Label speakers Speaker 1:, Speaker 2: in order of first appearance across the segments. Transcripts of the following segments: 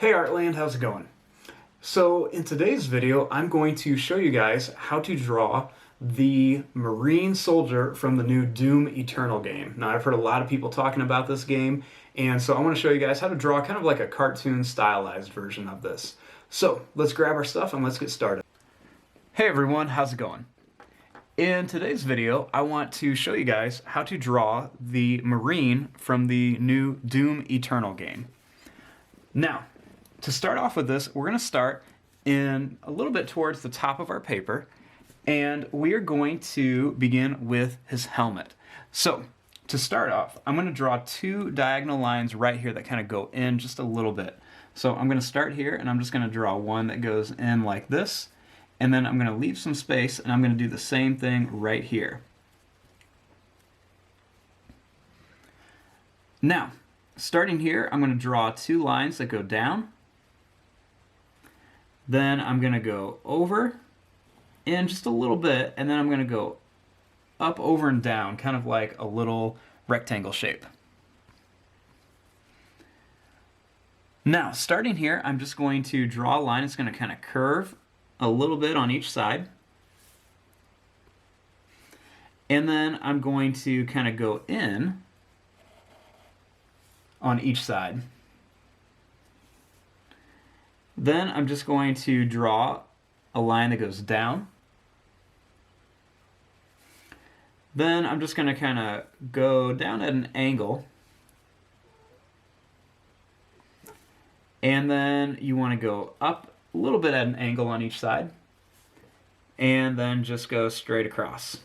Speaker 1: Hey Artland, how's it going? So in today's video, I'm going to show you guys how to draw the Marine soldier from the new Doom Eternal game. Now I've heard a lot of people talking about this game, and so I want to show you guys how to draw kind of like a cartoon stylized version of this. So let's grab our stuff and let's get started. Hey everyone, how's it going? In today's video, I want to show you guys how to draw the Marine from the new Doom Eternal game. Now, to start off with this, we're going to start in a little bit towards the top of our paper, and we are going to begin with his helmet. So, to start off, I'm going to draw two diagonal lines right here that kind of go in just a little bit. So I'm going to start here, and I'm just going to draw one that goes in like this, and then I'm going to leave some space, and I'm going to do the same thing right here. Now, starting here, I'm going to draw two lines that go down. Then I'm going to go over in just a little bit, and then I'm going to go up, over, and down, kind of like a little rectangle shape. Now, starting here, I'm just going to draw a line that's going to kind of curve a little bit on each side. And then I'm going to kind of go in on each side. Then I'm just going to draw a line that goes down. Then I'm just going to kind of go down at an angle. And then you want to go up a little bit at an angle on each side. And then just go straight across.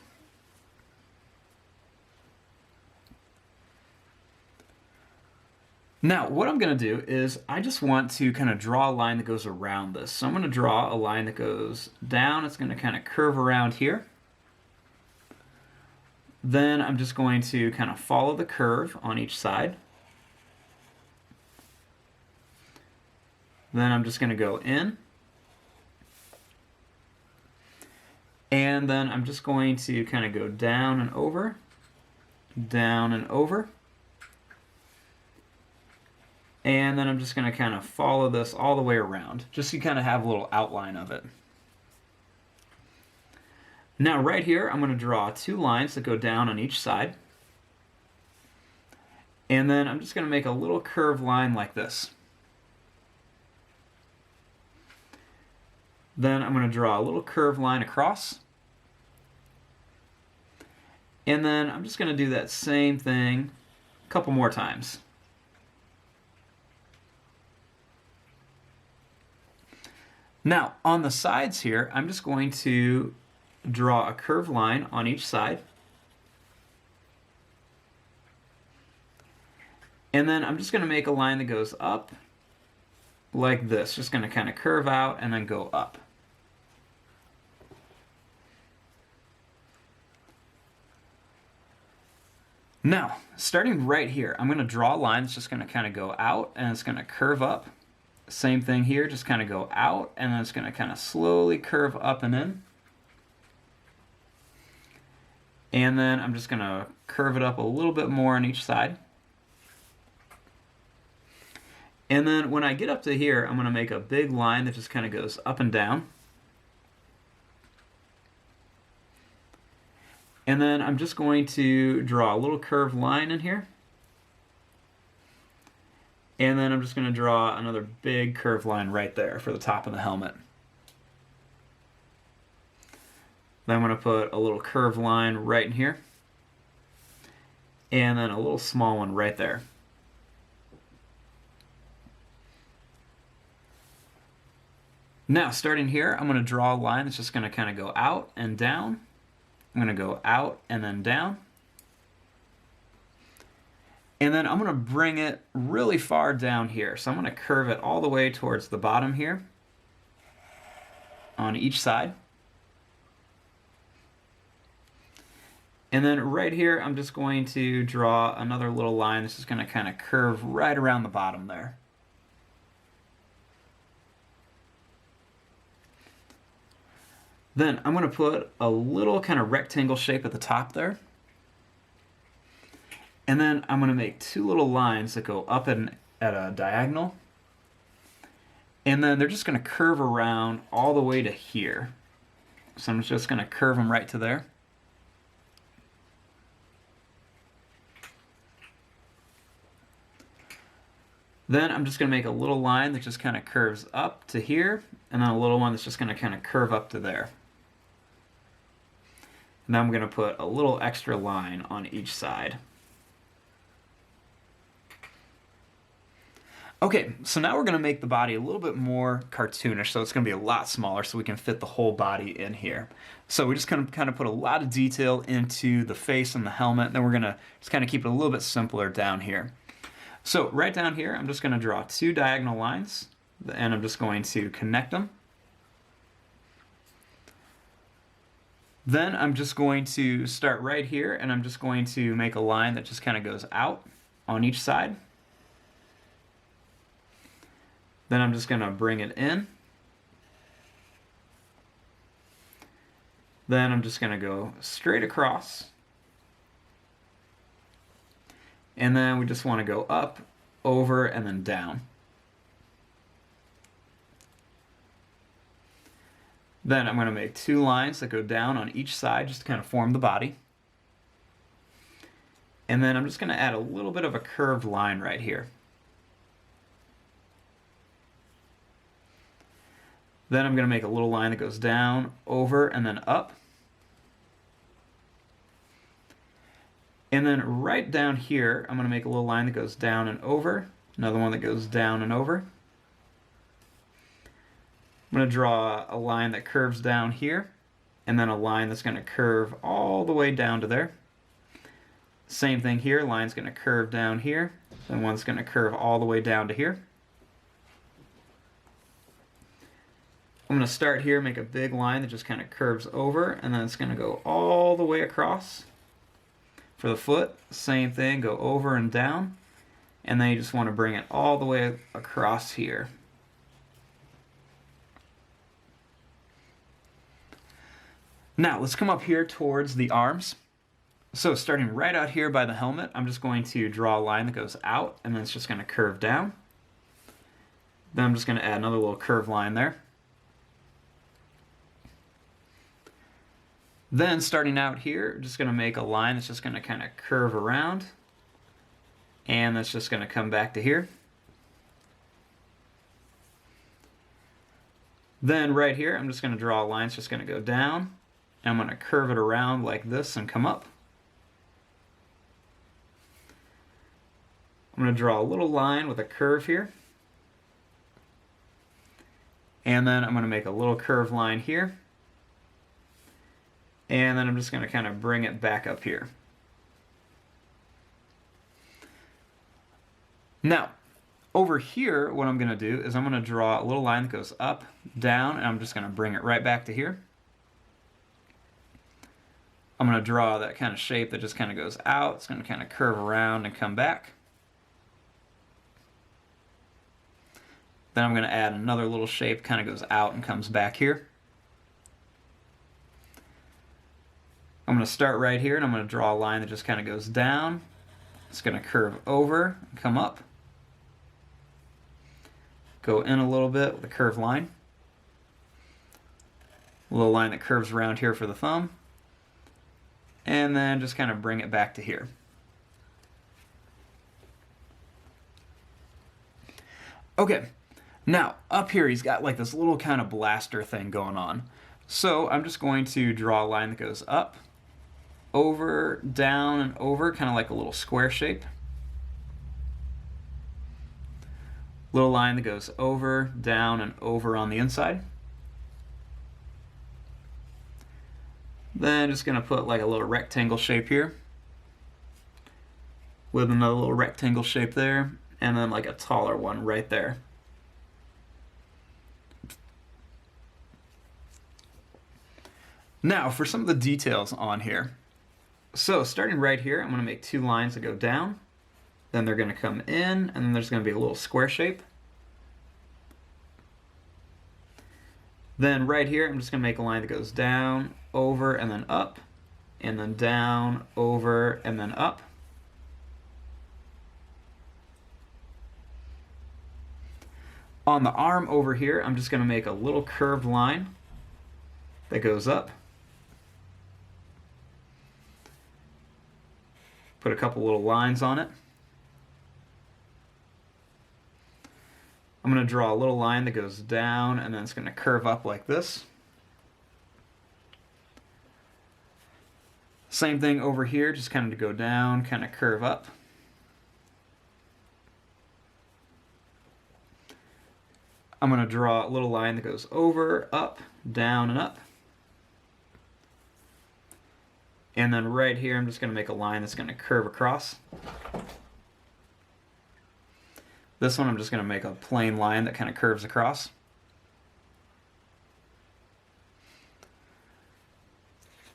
Speaker 1: Now, what I'm going to do is I just want to kind of draw a line that goes around this. So I'm going to draw a line that goes down. It's going to kind of curve around here. Then I'm just going to kind of follow the curve on each side. Then I'm just going to go in. And then I'm just going to kind of go down and over, down and over. And then I'm just going to kind of follow this all the way around, just so you kind of have a little outline of it. Now right here, I'm going to draw two lines that go down on each side. And then I'm just going to make a little curved line like this. Then I'm going to draw a little curved line across. And then I'm just going to do that same thing a couple more times. Now, on the sides here, I'm just going to draw a curved line on each side. And then I'm just going to make a line that goes up like this. Just going to kind of curve out and then go up. Now, starting right here, I'm going to draw a line that's just going to kind of go out and it's going to curve up. Same thing here, just kind of go out, and then it's going to kind of slowly curve up and in. And then I'm just going to curve it up a little bit more on each side. And then when I get up to here, I'm going to make a big line that just kind of goes up and down. And then I'm just going to draw a little curved line in here. And then I'm just going to draw another big curved line right there for the top of the helmet. Then I'm going to put a little curved line right in here. And then a little small one right there. Now, starting here, I'm going to draw a line that's just going to kind of go out and down. I'm going to go out and then down. And then I'm going to bring it really far down here. So I'm going to curve it all the way towards the bottom here on each side. And then right here, I'm just going to draw another little line that's just going to kind of curve right around the bottom there. Then I'm going to put a little kind of rectangle shape at the top there. And then I'm going to make two little lines that go up at a diagonal. And then they're just going to curve around all the way to here. So I'm just going to curve them right to there. Then I'm just going to make a little line that just kind of curves up to here, and then a little one that's just going to kind of curve up to there. And then I'm going to put a little extra line on each side. Okay, so now we're going to make the body a little bit more cartoonish, so it's going to be a lot smaller so we can fit the whole body in here. So we're just going to kind of put a lot of detail into the face and the helmet, and then we're going to just kind of keep it a little bit simpler down here. So right down here, I'm just going to draw 2 diagonal lines, and I'm just going to connect them. Then I'm just going to start right here, and I'm just going to make a line that just kind of goes out on each side. Then I'm just going to bring it in. Then I'm just going to go straight across. And then we just want to go up, over, and then down. Then I'm going to make 2 lines that go down on each side just to kind of form the body. And then I'm just going to add a little bit of a curved line right here. Then I'm going to make a little line that goes down, over, and then up. And then right down here, I'm going to make a little line that goes down and over, another one that goes down and over. I'm going to draw a line that curves down here, and then a line that's going to curve all the way down to there. Same thing here, line's going to curve down here, then one's going to curve all the way down to here. I'm going to start here, make a big line that just kind of curves over, and then it's going to go all the way across. For the foot, same thing, go over and down, and then you just want to bring it all the way across here. Now let's come up here towards the arms. So starting right out here by the helmet, I'm just going to draw a line that goes out, and then it's just going to curve down. Then I'm just going to add another little curved line there. Then starting out here, just going to make a line that's just going to kind of curve around, and that's just going to come back to here. Then right here, I'm just going to draw a line that's just going to go down, and I'm going to curve it around like this and come up. I'm going to draw a little line with a curve here, and then I'm going to make a little curved line here. And then I'm just going to kind of bring it back up here. Now, over here, what I'm going to do is I'm going to draw a little line that goes up, down, and I'm just going to bring it right back to here. I'm going to draw that kind of shape that just kind of goes out. It's going to kind of curve around and come back. Then I'm going to add another little shape, kind of goes out and comes back here. I'm going to start right here, and I'm going to draw a line that just kind of goes down. It's going to curve over and come up. Go in a little bit with a curved line. A little line that curves around here for the thumb. And then just kind of bring it back to here. Okay, now up here he's got like this little kind of blaster thing going on. So I'm just going to draw a line that goes up, over, down, and over, kind of like a little square shape. Little line that goes over, down, and over on the inside. Then just going to put like a little rectangle shape here, with another little rectangle shape there, and then like a taller one right there. Now for some of the details on here. So starting right here, I'm going to make 2 lines that go down, then they're going to come in, and then there's going to be a little square shape. Then right here, I'm just going to make a line that goes down, over, and then up, and then down, over, and then up. On the arm over here, I'm just going to make a little curved line that goes up. Put a couple little lines on it. I'm going to draw a little line that goes down, and then it's going to curve up like this. Same thing over here, just kind of to go down, kind of curve up. I'm going to draw a little line that goes over, up, down, and up. And then right here, I'm just going to make a line that's going to curve across. This one, I'm just going to make a plain line that kind of curves across.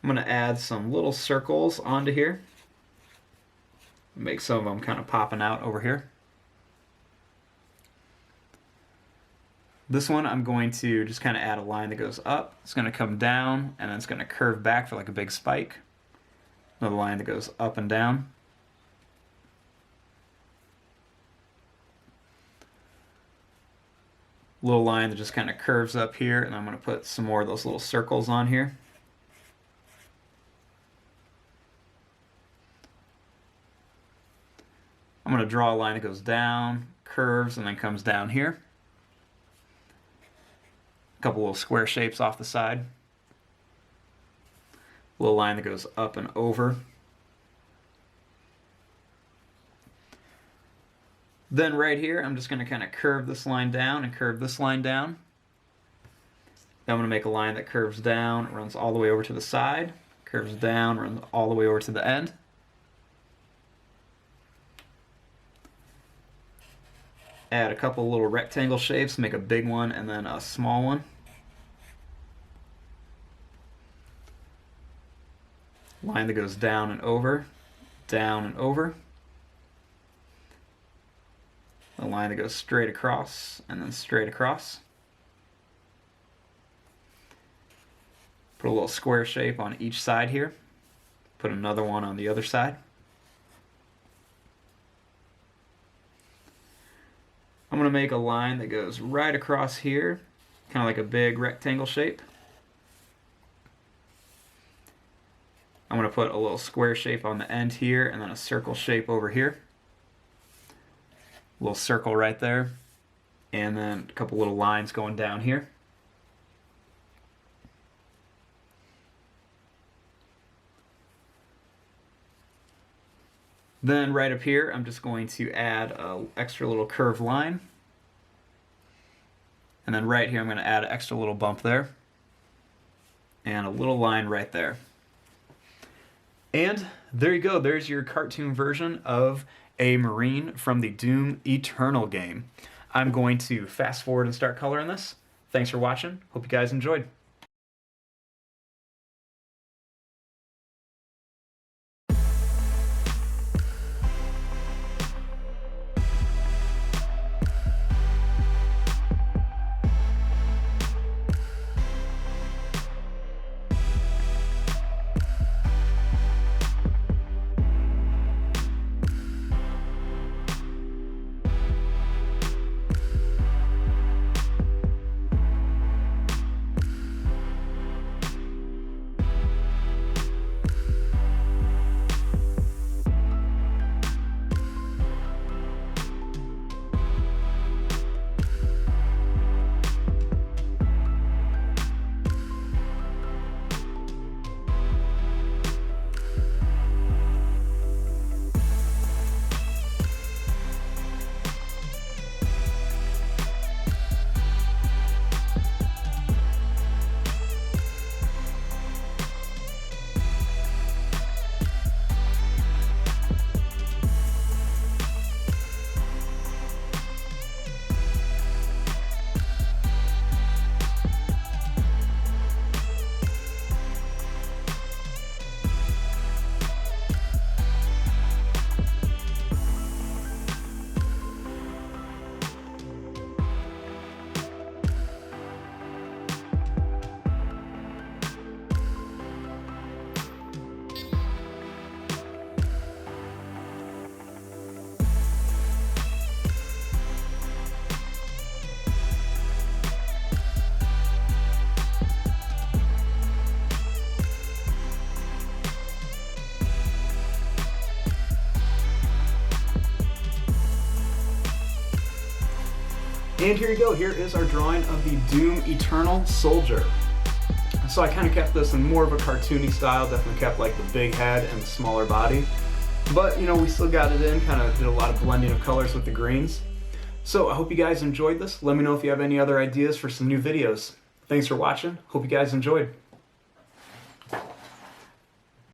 Speaker 1: I'm going to add some little circles onto here. Make some of them kind of popping out over here. This one, I'm going to just kind of add a line that goes up. It's going to come down, and then it's going to curve back for like a big spike. Another line that goes up and down. Little line that just kind of curves up here, and I'm going to put some more of those little circles on here. I'm going to draw a line that goes down, curves, and then comes down here. A couple little square shapes off the side. A little line that goes up and over. Then right here, I'm just going to kind of curve this line down and curve this line down. Then I'm going to make a line that curves down, runs all the way over to the side, curves down, runs all the way over to the end. Add a couple little rectangle shapes, make a big one and then a small one. Line that goes down and over, down and over. A line that goes straight across and then straight across. Put a little square shape on each side here. Put another one on the other side. I'm going to make a line that goes right across here, kind of like a big rectangle shape. I'm going to put a little square shape on the end here and then a circle shape over here. A little circle right there. And then a couple little lines going down here. Then right up here, I'm just going to add an extra little curved line. And then right here, I'm going to add an extra little bump there. And a little line right there. And there you go. There's your cartoon version of a Marine from the Doom Eternal game. I'm going to fast forward and start coloring this. Thanks for watching. Hope you guys enjoyed. And here you go, here is our drawing of the Doom Eternal Soldier. So I kind of kept this in more of a cartoony style, definitely kept like the big head and the smaller body. But you know, we still got it in, kind of did a lot of blending of colors with the greens. So I hope you guys enjoyed this. Let me know if you have any other ideas for some new videos. Thanks for watching, hope you guys enjoyed.